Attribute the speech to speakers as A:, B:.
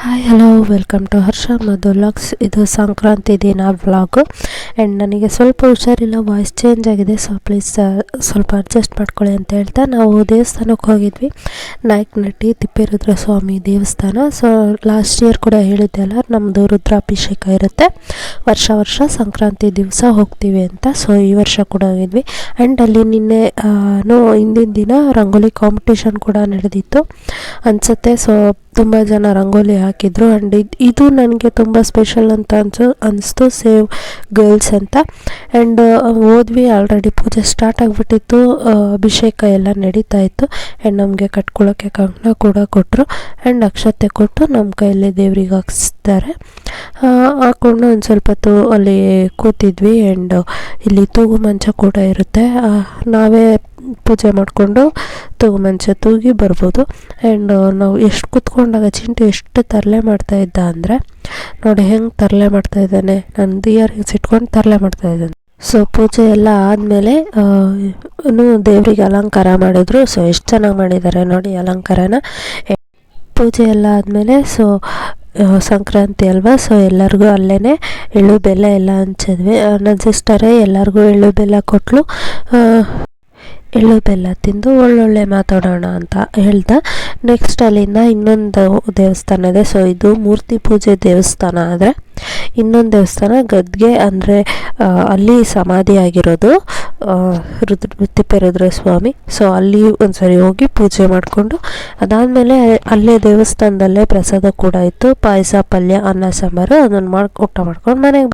A: Hi hello welcome to Harsha Madhu vlogs. ಇದು ಸಂಕ್ರಾಂತಿ ದಿನ vlog. And ನನಗೆ ಸ್ವಲ್ಪ ಹುಷಾರಿಲ್ಲ, ವಾಯ್ಸ್ ಚೇಂಜ್ ಆಗಿದೆ. ಸೊ ಪ್ಲೀಸ್ ಸ್ವಲ್ಪ ಅಡ್ಜಸ್ಟ್ ಮಾಡ್ಕೊಳ್ಳಿ ಅಂತ ಹೇಳ್ತಾ ನಾವು ದೇವಸ್ಥಾನಕ್ಕೆ ಹೋಗಿದ್ವಿ. ನಾಯಕನಹಟ್ಟಿ ತಿಪ್ಪೇರುದ್ರ ಸ್ವಾಮಿ ದೇವಸ್ಥಾನ. ಸೊ ಲಾಸ್ಟ್ ಇಯರ್ ಕೂಡ ಹೇಳಿದ್ದೆ ಅಲ್ಲ, ನಮ್ಮದು ರುದ್ರಾಭಿಷೇಕ ಇರುತ್ತೆ ವರ್ಷ ಸಂಕ್ರಾಂತಿ ದಿವಸ ಹೋಗ್ತೀವಿ ಅಂತ. ಸೊ ಈ ವರ್ಷ ಕೂಡ ಹೋಗಿದ್ವಿ. ಆ್ಯಂಡ್ ಅಲ್ಲಿ ನಿನ್ನೆ ಹಿಂದಿನ ದಿನ ರಂಗೋಲಿ ಕಾಂಪಿಟೇಷನ್ ಕೂಡ ನಡೆದಿತ್ತು ಅನಿಸುತ್ತೆ. ಸೊ ತುಂಬ ಜನ ರಂಗೋಲಿ ಹಾಕಿದ್ರು. ಆ್ಯಂಡ್ ಇದು ನನಗೆ ತುಂಬ ಸ್ಪೆಷಲ್ ಅಂತ ಅನಿಸ್ತು, ಸೇವ್ ಗರ್ಲ್ಸ್ ಅಂತ. ಆ್ಯಂಡ್ ಹೋದ್ವಿ, ಆಲ್ರೆಡಿ ಪೂಜೆ ಸ್ಟಾರ್ಟ್ ಆಗಿಬಿಟ್ಟಿತ್ತು, ಅಭಿಷೇಕ ಎಲ್ಲ ನಡೀತಾ ಇತ್ತು. ಆ್ಯಂಡ್ ನಮಗೆ ಕಟ್ಕೊಳ್ಳೋಕ್ಕೆ ಕಂಕಣ ಕೂಡ ಕೊಟ್ಟರು. ಆ್ಯಂಡ್ ಅಕ್ಷತೆ ಕೊಟ್ಟು ನಮ್ಮ ಕೈಯಲ್ಲಿ ದೇವ್ರಿಗೆ ಹಾಕಿಸ್ತಾರೆ. ಹಾಕ್ಕೊಂಡು ಒಂದು ಸ್ವಲ್ಪ ಹೊತ್ತು ಅಲ್ಲಿ ಕೂತಿದ್ವಿ. ಆ್ಯಂಡ್ ಇಲ್ಲಿ ತೂಗು ಮಂಚ ಕೂಡ ಇರುತ್ತೆ, ನಾವೇ ಪೂಜೆ ಮಾಡಿಕೊಂಡು ತೂಗು ಮಂಚ ತೂಗಿ ಬರ್ಬೋದು. ಆ್ಯಂಡ್ ನಾವು ಎಷ್ಟು ಕೂತ್ಕೊಂಡಾಗ ಚಿಂಟು ಎಷ್ಟು ತರಲೆ ಮಾಡ್ತಾಯಿದ್ದ ಅಂದರೆ ನೋಡಿ ಹೆಂಗೆ ತರಲೆ ಮಾಡ್ತಾಯಿದ್ದಾನೆ, ನನ್ನ ಇಯರಿಂಗ್ಸ್ ಇಟ್ಕೊಂಡು ತರಲೆ ಮಾಡ್ತಾಯಿದ್ದಾನೆ. ಸೊ ಪೂಜೆ ಎಲ್ಲ ಆದಮೇಲೆ ದೇವರಿಗೆ ಅಲಂಕಾರ ಮಾಡಿದ್ರು. ಸೊ ಎಷ್ಟು ಚೆನ್ನಾಗಿ ಮಾಡಿದ್ದಾರೆ ನೋಡಿ ಅಲಂಕಾರನ. ಪೂಜೆ ಎಲ್ಲ ಆದಮೇಲೆ ಸೊ ಸಂಕ್ರಾಂತಿ ಅಲ್ವಾ, ಸೊ ಎಲ್ಲರಿಗೂ ಅಲ್ಲೇ ಎಳ್ಳು ಬೆಲ್ಲ ಎಲ್ಲ ಹಂಚಿದ್ವಿ. ನನ್ನ ಸಿಸ್ಟರೇ ಎಲ್ಲರಿಗೂ ಎಳ್ಳು ಬೆಲ್ಲ ಕೊಟ್ಟಳು. ಎಳ್ಳು ಬೆಲ್ಲ ತಿಂದು ಒಳ್ಳೊಳ್ಳೆ ಮಾತಾಡೋಣ ಅಂತ ಹೇಳ್ದ. ನೆಕ್ಸ್ಟ್ ಅಲ್ಲಿಂದ ಇನ್ನೊಂದು ದೇವಸ್ಥಾನ ಇದೆ. ಸೊ ಇದು ಮೂರ್ತಿ ಪೂಜೆ ದೇವಸ್ಥಾನ. ಆದರೆ ಇನ್ನೊಂದು ದೇವಸ್ಥಾನ ಗದ್ಗೆ, ಅಂದರೆ ಅಲ್ಲಿ ಸಮಾಧಿ ಆಗಿರೋದು ತಿಪ್ಪೇರುದ್ರ ಸ್ವಾಮಿ. ಸೊ ಅಲ್ಲಿ ಒಂದ್ಸರಿ ಹೋಗಿ ಪೂಜೆ ಮಾಡಿಕೊಂಡು ಅದಾದಮೇಲೆ ಅಲ್ಲೇ ದೇವಸ್ಥಾನದಲ್ಲೇ ಪ್ರಸಾದ ಕೂಡ ಇತ್ತು, ಪಾಯಸ, ಪಲ್ಯ, ಅನ್ನ, ಸಾಂಬಾರು. ಅದನ್ನು ಊಟ ಮಾಡ್ಕೊಂಡು ಮನೆಗೆ